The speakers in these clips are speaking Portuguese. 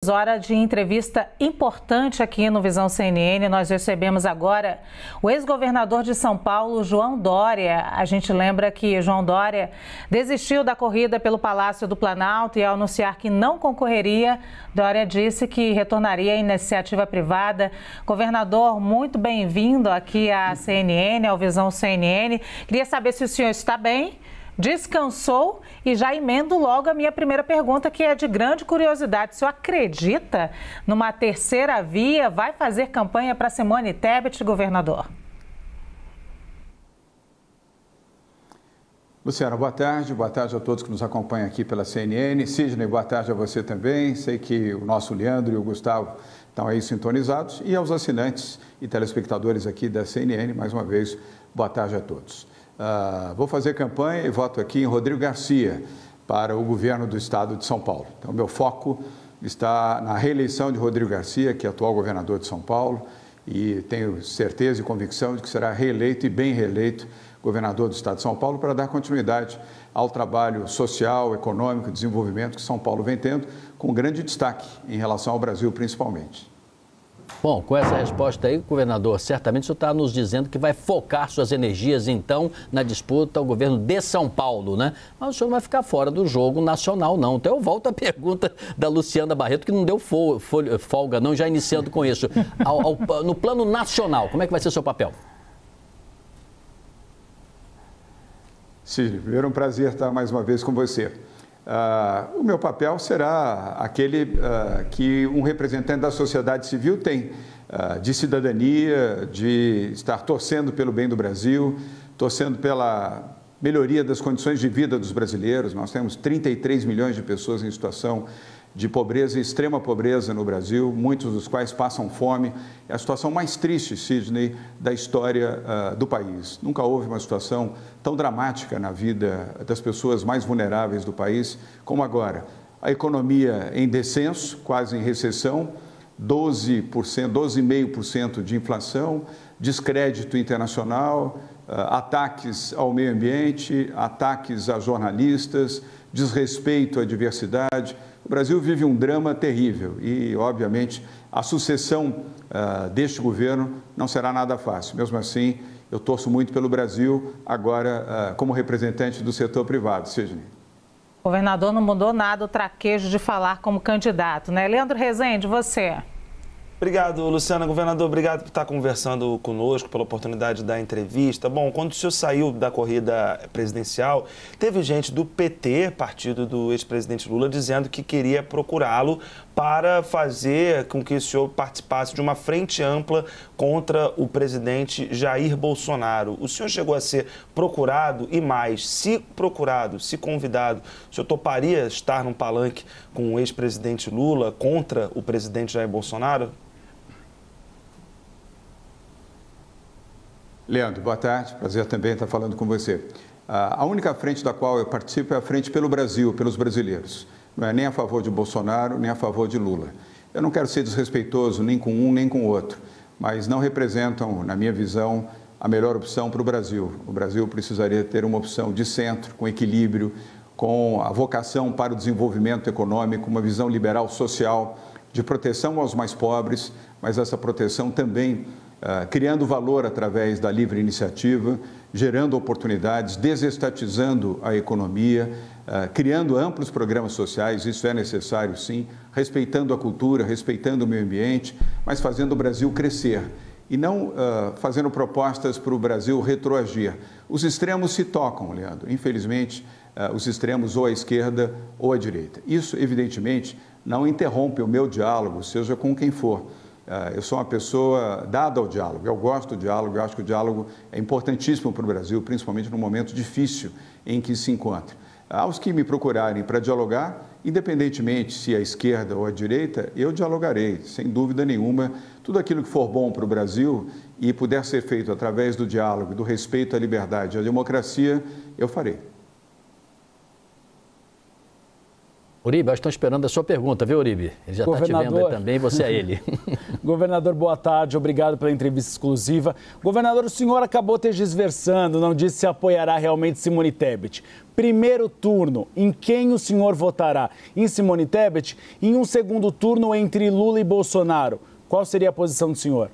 hora de entrevista importante aqui no Visão CNN. Nós recebemos agora o ex-governador de São Paulo, João Dória. A gente lembra que João Dória desistiu da corrida pelo Palácio do Planalto e, ao anunciar que não concorreria, Dória disse que retornaria à iniciativa privada. Governador, muito bem-vindo aqui à CNN, ao Visão CNN. Queria saber se o senhor está bem, descansou, e já emendo logo a minha primeira pergunta, que é de grande curiosidade. O senhor acredita numa terceira via? Vai fazer campanha para Simone Tebet, governador? Luciana, boa tarde a todos que nos acompanham aqui pela CNN. Sidney, boa tarde a você também. Sei que o nosso Leandro e o Gustavo estão aí sintonizados. E aos assinantes e telespectadores aqui da CNN, mais uma vez, boa tarde a todos. Vou fazer campanha e voto aqui em Rodrigo Garcia para o governo do estado de São Paulo. Então, meu foco está na reeleição de Rodrigo Garcia, que é atual governador de São Paulo, e tenho certeza e convicção de que será reeleito e bem reeleito governador do estado de São Paulo para dar continuidade ao trabalho social, econômico, desenvolvimento que São Paulo vem tendo, com grande destaque em relação ao Brasil, principalmente. Bom, com essa resposta aí, governador, certamente o senhor está nos dizendo que vai focar suas energias, então, na disputa ao governo de São Paulo, né? Mas o senhor não vai ficar fora do jogo nacional, não. Então, eu volto à pergunta da Luciana Barreto, que não deu folga, não, já iniciando com isso. No plano nacional, como é que vai ser o seu papel? Sim, primeiro um prazer estar mais uma vez com você. O meu papel será aquele que um representante da sociedade civil tem, de cidadania, de estar torcendo pelo bem do Brasil, torcendo pela melhoria das condições de vida dos brasileiros. Nós temos 33 milhões de pessoas em situação de pobreza e extrema pobreza no Brasil, muitos dos quais passam fome. É a situação mais triste, Sidney, da história do país. Nunca houve uma situação tão dramática na vida das pessoas mais vulneráveis do país como agora. A economia em descenso, quase em recessão, 12,5% de inflação, descrédito internacional, ataques ao meio ambiente, ataques a jornalistas, desrespeito à diversidade. O Brasil vive um drama terrível e, obviamente, a sucessão deste governo não será nada fácil. Mesmo assim, eu torço muito pelo Brasil, agora como representante do setor privado. Sidney. O governador não mudou nada o traquejo de falar como candidato, né? Leandro Rezende, você. Obrigado, Luciana. Governador, obrigado por estar conversando conosco, pela oportunidade da entrevista. Bom, quando o senhor saiu da corrida presidencial, teve gente do PT, partido do ex-presidente Lula, dizendo que queria procurá-lo para fazer com que o senhor participasse de uma frente ampla contra o presidente Jair Bolsonaro. O senhor chegou a ser procurado e mais, se procurado, se convidado, o senhor toparia estar num palanque com o ex-presidente Lula contra o presidente Jair Bolsonaro? Leandro, boa tarde. Prazer também estar falando com você. A única frente da qual eu participo é a Frente pelo Brasil, pelos brasileiros. Não é nem a favor de Bolsonaro, nem a favor de Lula. Eu não quero ser desrespeitoso nem com um, nem com o outro, mas não representam, na minha visão, a melhor opção para o Brasil. O Brasil precisaria ter uma opção de centro, com equilíbrio, com a vocação para o desenvolvimento econômico, uma visão liberal social, de proteção aos mais pobres, mas essa proteção também criando valor através da livre iniciativa, gerando oportunidades, desestatizando a economia, criando amplos programas sociais, isso é necessário sim, respeitando a cultura, respeitando o meio ambiente, mas fazendo o Brasil crescer e não fazendo propostas para o Brasil retroagir. Os extremos se tocam, Leandro, infelizmente, os extremos ou à esquerda ou à direita. Isso, evidentemente, não interrompe o meu diálogo, seja com quem for. Eu sou uma pessoa dada ao diálogo, eu gosto do diálogo, eu acho que o diálogo é importantíssimo para o Brasil, principalmente no momento difícil em que se encontra. Aos que me procurarem para dialogar, independentemente se é à esquerda ou à direita, eu dialogarei, sem dúvida nenhuma. Tudo aquilo que for bom para o Brasil e puder ser feito através do diálogo, do respeito à liberdade e à democracia, eu farei. Uribe, acho que estão esperando a sua pergunta, viu, Uribe? Ele já está te vendo aí também, você é ele. Governador, boa tarde, obrigado pela entrevista exclusiva. Governador, o senhor acabou tergiversando, não disse se apoiará realmente Simone Tebet. Primeiro turno, em quem o senhor votará? Em Simone Tebet? E em um segundo turno entre Lula e Bolsonaro? Qual seria a posição do senhor?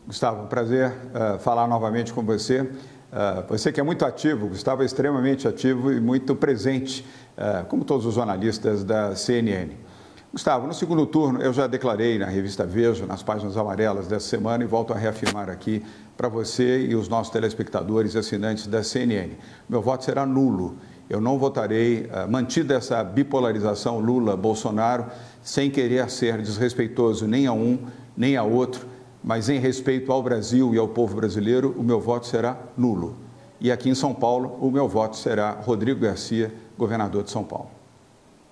Gustavo, um prazer falar novamente com você. Você que é muito ativo, Gustavo é extremamente ativo e muito presente, como todos os jornalistas da CNN. Gustavo, no segundo turno eu já declarei na revista Veja, nas páginas amarelas dessa semana e volto a reafirmar aqui para você e os nossos telespectadores e assinantes da CNN. Meu voto será nulo. Eu não votarei, mantida essa bipolarização Lula-Bolsonaro, sem querer ser desrespeitoso nem a um, nem a outro, mas em respeito ao Brasil e ao povo brasileiro, o meu voto será nulo. E aqui em São Paulo, o meu voto será Rodrigo Garcia, governador de São Paulo.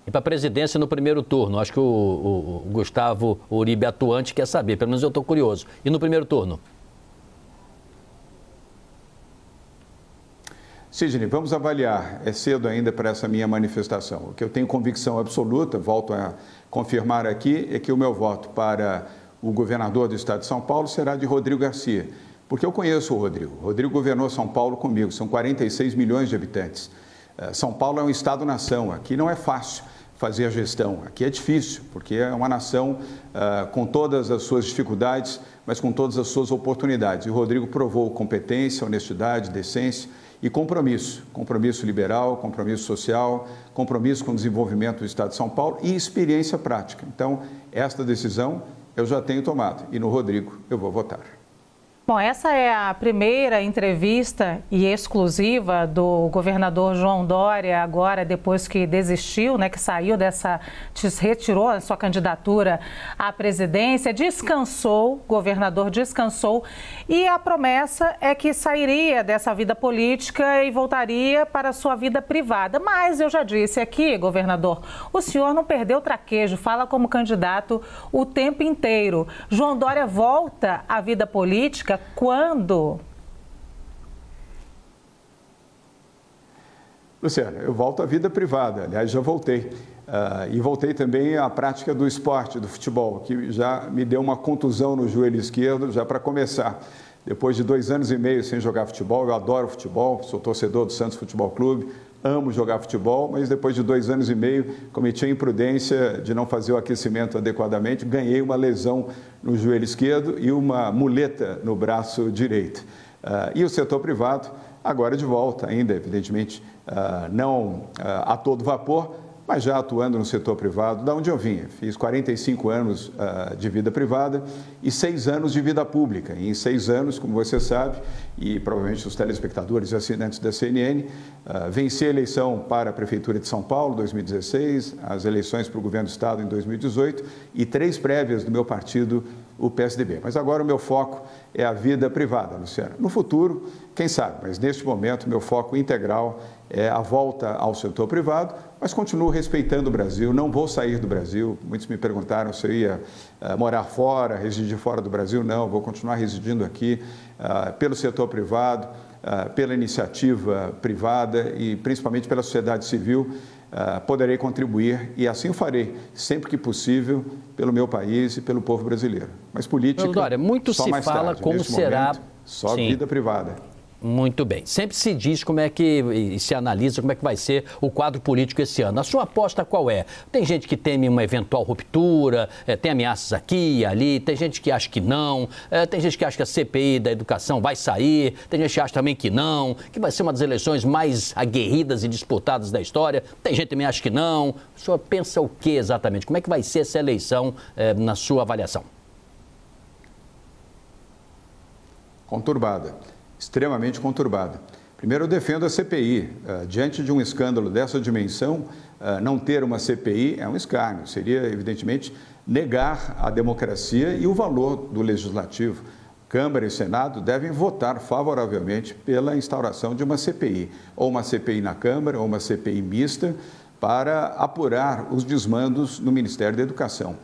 E para a presidência no primeiro turno, acho que o Gustavo Uribe atuante quer saber, pelo menos eu estou curioso. E no primeiro turno? Sidney, vamos avaliar. É cedo ainda para essa minha manifestação. O que eu tenho convicção absoluta, volto a confirmar aqui, é que o meu voto para o governador do estado de São Paulo será de Rodrigo Garcia, porque eu conheço o Rodrigo. O Rodrigo governou São Paulo comigo, são 46 milhões de habitantes. São Paulo é um estado-nação, aqui não é fácil fazer a gestão, aqui é difícil, porque é uma nação com todas as suas dificuldades, mas com todas as suas oportunidades. E o Rodrigo provou competência, honestidade, decência e compromisso liberal, compromisso social, compromisso com o desenvolvimento do estado de São Paulo e experiência prática. Então, esta decisão eu já tenho tomado e no Rodrigo eu vou votar. Bom, essa é a primeira entrevista e exclusiva do governador João Dória, agora depois que desistiu, que saiu retirou a sua candidatura à presidência, descansou, o governador descansou e a promessa é que sairia dessa vida política e voltaria para a sua vida privada. Mas eu já disse aqui, governador, o senhor não perdeu traquejo, fala como candidato o tempo inteiro. João Dória volta à vida política quando? Luciana, eu volto à vida privada, aliás, já voltei. E voltei também à prática do esporte, do futebol, que já me deu uma contusão no joelho esquerdo, já para começar. Depois de 2 anos e meio sem jogar futebol, eu adoro futebol, sou torcedor do Santos Futebol Clube, amo jogar futebol, mas depois de 2 anos e meio cometi a imprudência de não fazer o aquecimento adequadamente, ganhei uma lesão no joelho esquerdo e uma muleta no braço direito. E o setor privado, agora de volta, ainda evidentemente não a todo vapor, mas já atuando no setor privado, da onde eu vinha. Fiz 45 anos de vida privada e 6 anos de vida pública. E em 6 anos, como você sabe, e provavelmente os telespectadores e assinantes da CNN, venci a eleição para a Prefeitura de São Paulo, em 2016, as eleições para o Governo do Estado em 2018 e 3 prévias do meu partido, o PSDB. Mas agora o meu foco é a vida privada, Luciana. No futuro, quem sabe, mas neste momento meu foco integral é a volta ao setor privado, mas continuo respeitando o Brasil, não vou sair do Brasil. Muitos me perguntaram se eu ia morar fora, residir fora do Brasil. Não, vou continuar residindo aqui pelo setor privado, pela iniciativa privada e principalmente pela sociedade civil. Poderei contribuir e assim o farei, sempre que possível, pelo meu país e pelo povo brasileiro. Mas política, Dória, muito só se mais fala tarde. como Neste será... momento, só Sim. vida privada. Muito bem. Sempre se diz como é que, e se analisa como é que vai ser o quadro político esse ano. A sua aposta qual é? Tem gente que teme uma eventual ruptura, tem ameaças aqui e ali, tem gente que acha que não, tem gente que acha que a CPI da educação vai sair, tem gente que acha também que não, que vai ser uma das eleições mais aguerridas e disputadas da história, tem gente que também acha que não. O senhor pensa o que exatamente? Como é que vai ser essa eleição na sua avaliação? Conturbada. Extremamente conturbada. Primeiro, eu defendo a CPI. Diante de um escândalo dessa dimensão, não ter uma CPI é um escárnio. Seria, evidentemente, negar a democracia e o valor do Legislativo. Câmara e Senado devem votar favoravelmente pela instauração de uma CPI. Ou uma CPI na Câmara, ou uma CPI mista, para apurar os desmandos no Ministério da Educação.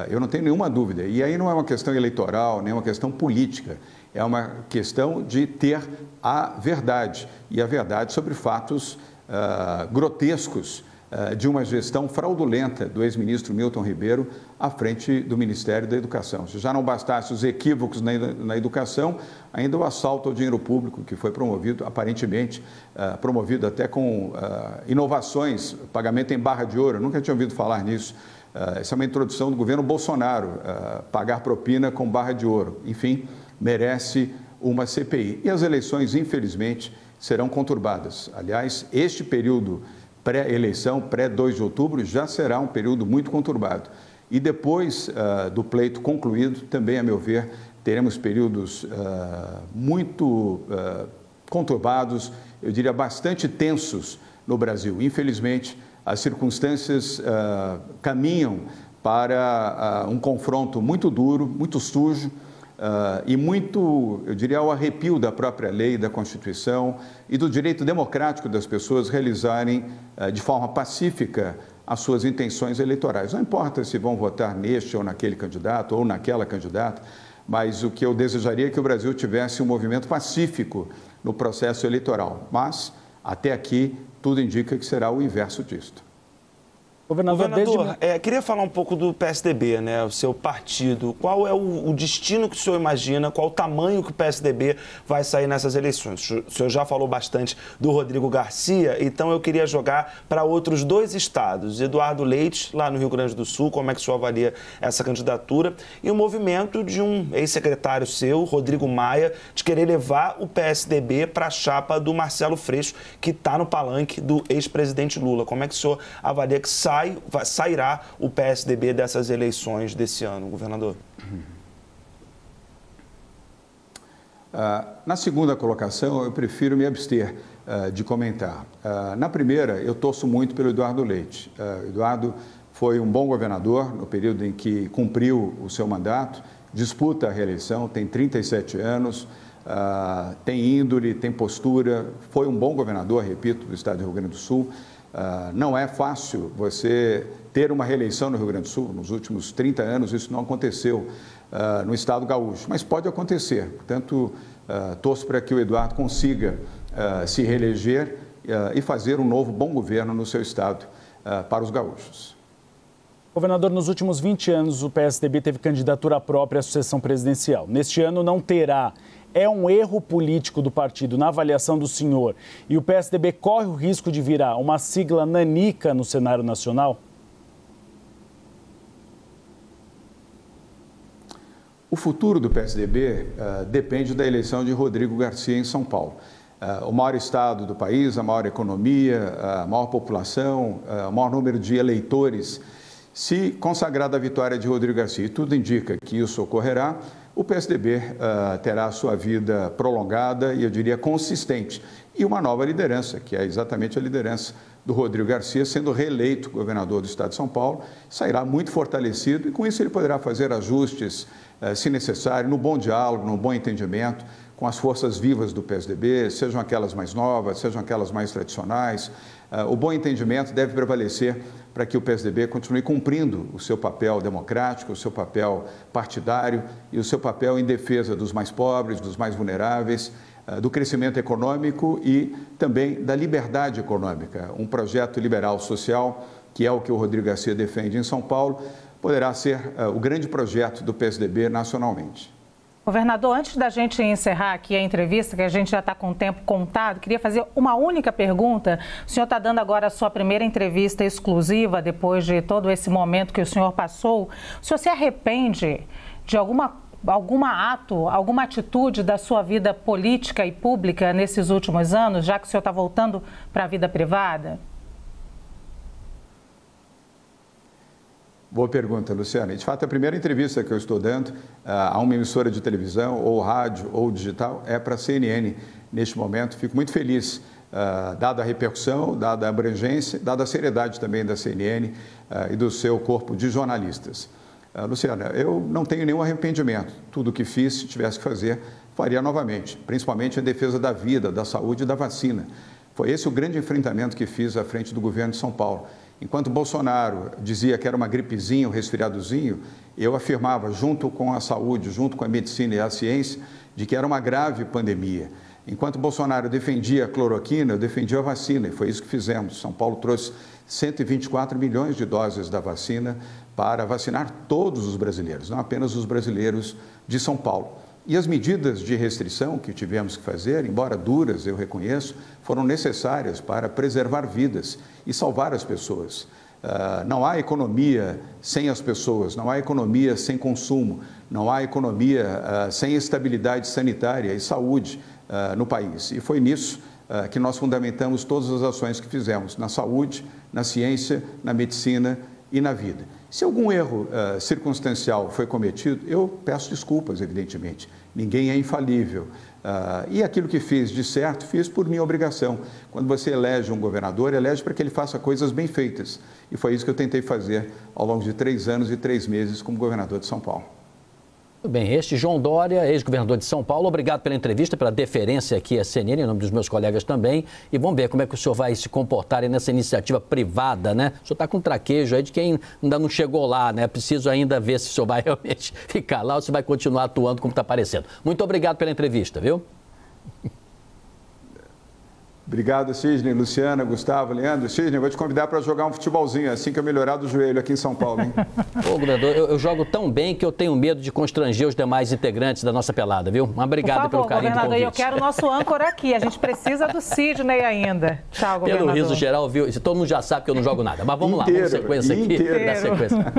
Eu não tenho nenhuma dúvida. E aí não é uma questão eleitoral, nem uma questão política. É uma questão de ter a verdade, e a verdade sobre fatos grotescos de uma gestão fraudulenta do ex-ministro Milton Ribeiro à frente do Ministério da Educação. Se já não bastasse os equívocos na educação, ainda o assalto ao dinheiro público, que foi promovido, aparentemente, promovido até com inovações, pagamento em barra de ouro. Eu nunca tinha ouvido falar nisso. Essa é uma introdução do governo Bolsonaro, pagar propina com barra de ouro. Enfim, merece uma CPI. E as eleições, infelizmente, serão conturbadas. Aliás, este período pré-eleição, pré-2 de outubro, já será um período muito conturbado. E depois do pleito concluído, também, a meu ver, teremos períodos muito conturbados, eu diria bastante tensos no Brasil. Infelizmente, as circunstâncias caminham para um confronto muito duro, muito sujo, e muito, eu diria, ao arrepio da própria lei, da Constituição e do direito democrático das pessoas realizarem de forma pacífica as suas intenções eleitorais. Não importa se vão votar neste ou naquele candidato ou naquela candidata, mas o que eu desejaria é que o Brasil tivesse um movimento pacífico no processo eleitoral. Mas, até aqui, tudo indica que será o inverso disto. Governador, queria falar um pouco do PSDB, né? O seu partido. Qual é o destino que o senhor imagina? Qual o tamanho que o PSDB vai sair nessas eleições? O senhor já falou bastante do Rodrigo Garcia, então eu queria jogar para outros 2 estados. Eduardo Leite, lá no Rio Grande do Sul, como é que o senhor avalia essa candidatura? E o movimento de um ex-secretário seu, Rodrigo Maia, de querer levar o PSDB para a chapa do Marcelo Freixo, que está no palanque do ex-presidente Lula. Como é que o senhor avalia que sairá o PSDB dessas eleições desse ano, governador? Na segunda colocação, eu prefiro me abster de comentar. Na primeira, eu torço muito pelo Eduardo Leite. Eduardo foi um bom governador no período em que cumpriu o seu mandato, disputa a reeleição, tem 37 anos, tem índole, tem postura, foi um bom governador, repito, do estado do Rio Grande do Sul. Não é fácil você ter uma reeleição no Rio Grande do Sul. Nos últimos 30 anos isso não aconteceu no estado gaúcho, mas pode acontecer. Portanto, torço para que o Eduardo consiga se reeleger e fazer um novo bom governo no seu estado para os gaúchos. Governador, nos últimos 20 anos o PSDB teve candidatura própria à sucessão presidencial. Neste ano não terá. É um erro político do partido na avaliação do senhor e o PSDB corre o risco de virar uma sigla nanica no cenário nacional? O futuro do PSDB depende da eleição de Rodrigo Garcia em São Paulo. O maior estado do país, a maior economia, a maior população, o maior número de eleitores. Se consagrada a vitória de Rodrigo Garcia, e tudo indica que isso ocorrerá, o PSDB terá a sua vida prolongada e, eu diria, consistente. E uma nova liderança, que é exatamente a liderança do Rodrigo Garcia, sendo reeleito governador do estado de São Paulo, sairá muito fortalecido e, com isso, ele poderá fazer ajustes, se necessário, no bom diálogo, no bom entendimento, com as forças vivas do PSDB, sejam aquelas mais novas, sejam aquelas mais tradicionais. O bom entendimento deve prevalecer para que o PSDB continue cumprindo o seu papel democrático, o seu papel partidário e o seu papel em defesa dos mais pobres, dos mais vulneráveis, do crescimento econômico e também da liberdade econômica. Um projeto liberal social, que é o que o Rodrigo Garcia defende em São Paulo, poderá ser o grande projeto do PSDB nacionalmente. Governador, antes da gente encerrar aqui a entrevista, que a gente já está com o tempo contado, queria fazer uma única pergunta. O senhor está dando agora a sua primeira entrevista exclusiva, depois de todo esse momento que o senhor passou. O senhor se arrepende de algum ato, alguma atitude da sua vida política e pública nesses últimos anos, já que o senhor está voltando para a vida privada? Boa pergunta, Luciana. De fato, a primeira entrevista que eu estou dando a uma emissora de televisão, ou rádio, ou digital, é para a CNN neste momento. Fico muito feliz, dada a repercussão, dada a abrangência, dada a seriedade também da CNN e do seu corpo de jornalistas. Luciana, eu não tenho nenhum arrependimento. Tudo o que fiz, se tivesse que fazer, faria novamente, principalmente em defesa da vida, da saúde e da vacina. Foi esse o grande enfrentamento que fiz à frente do governo de São Paulo. Enquanto Bolsonaro dizia que era uma gripezinha, um resfriadozinho, eu afirmava, junto com a saúde, junto com a medicina e a ciência, de que era uma grave pandemia. Enquanto Bolsonaro defendia a cloroquina, eu defendia a vacina, e foi isso que fizemos. São Paulo trouxe 124 milhões de doses da vacina para vacinar todos os brasileiros, não apenas os brasileiros de São Paulo. E as medidas de restrição que tivemos que fazer, embora duras, eu reconheço, foram necessárias para preservar vidas e salvar as pessoas. Não há economia sem as pessoas, não há economia sem consumo, não há economia sem estabilidade sanitária e saúde no país. E foi nisso que nós fundamentamos todas as ações que fizemos, na saúde, na ciência, na medicina e na vida. Se algum erro circunstancial foi cometido, eu peço desculpas, evidentemente. Ninguém é infalível. E aquilo que fiz de certo, fiz por minha obrigação. Quando você elege um governador, elege para que ele faça coisas bem feitas. E foi isso que eu tentei fazer ao longo de 3 anos e 3 meses como governador de São Paulo. Muito bem, este João Dória, ex-governador de São Paulo, obrigado pela entrevista, pela deferência aqui à CNN, em nome dos meus colegas também. E vamos ver como é que o senhor vai se comportar aí nessa iniciativa privada, né? O senhor está com traquejo aí de quem ainda não chegou lá, né? Preciso ainda ver se o senhor vai realmente ficar lá ou se vai continuar atuando como está parecendo. Muito obrigado pela entrevista, viu? Obrigado, Sidney, Luciana, Gustavo, Leandro. Sidney, eu vou te convidar para jogar um futebolzinho assim que eu melhorar do joelho aqui em São Paulo, hein? Ô, governador, eu jogo tão bem que eu tenho medo de constranger os demais integrantes da nossa pelada, viu? Obrigado pelo carinho do convite. Eu quero o nosso âncora aqui. A gente precisa do Sidney ainda. Tchau, governador. Pelo riso geral, viu? Todo mundo já sabe que eu não jogo nada. Mas vamos lá, vamos sequência aqui. Da sequência.